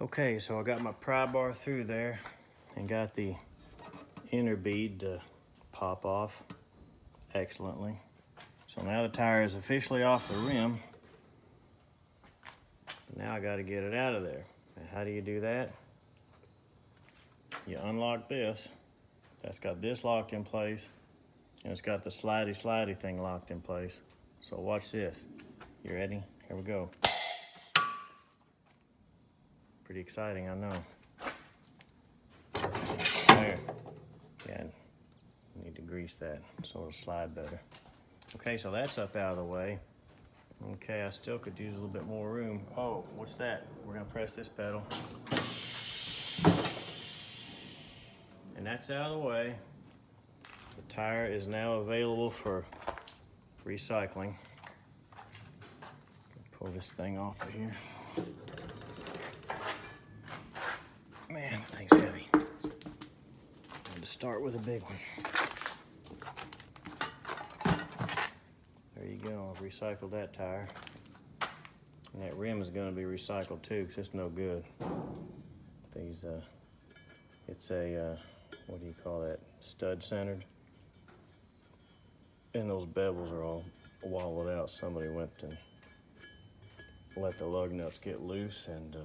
Okay, so I got my pry bar through there and got the inner bead to pop off excellently. So now the tire is officially off the rim. Now I got to get it out of there. And how do you do that? You unlock this. That's got this locked in place, and it's got the slidey thing locked in place. So watch this. You ready? Here we go. Pretty exciting, I know. There. Yeah, need to grease that so it'll slide better. Okay, so that's up out of the way. Okay, I still could use a little bit more room. Oh, what's that? We're gonna press this pedal. And that's out of the way. The tire is now available for recycling. Pull this thing off of here. Man, that thing's heavy. I had to start with a big one. There you go, I've recycled that tire. And that rim is gonna be recycled too, because it's no good. These, it's a, what do you call that? Stud centered. And those bevels are all wallowed out. Somebody went and let the lug nuts get loose and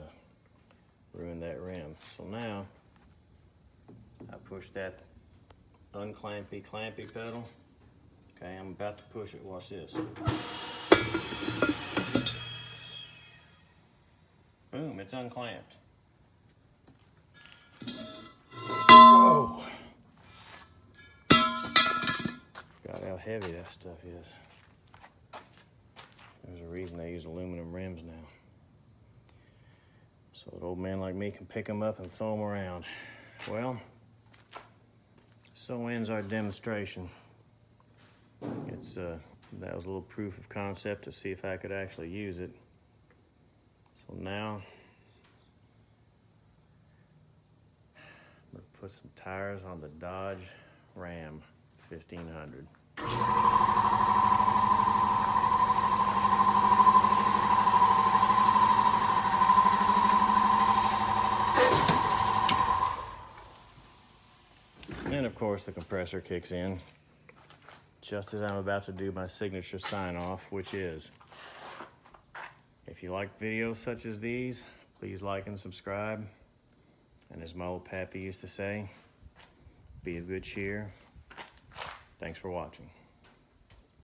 ruined that rim. So now I push that unclampy pedal. Okay, I'm about to push it. Watch this. Boom, it's unclamped. Whoa! Forgot how heavy that stuff is. There's a reason they use aluminum rims now. So an old man like me can pick them up and throw them around. Well, so ends our demonstration. It's that was a little proof of concept to see if I could actually use it. So now I'm gonna put some tires on the Dodge Ram 1500. And of course the compressor kicks in just as I'm about to do my signature sign off, which is, if you like videos such as these, please like and subscribe. And as my old pappy used to say, be of good cheer. Thanks for watching.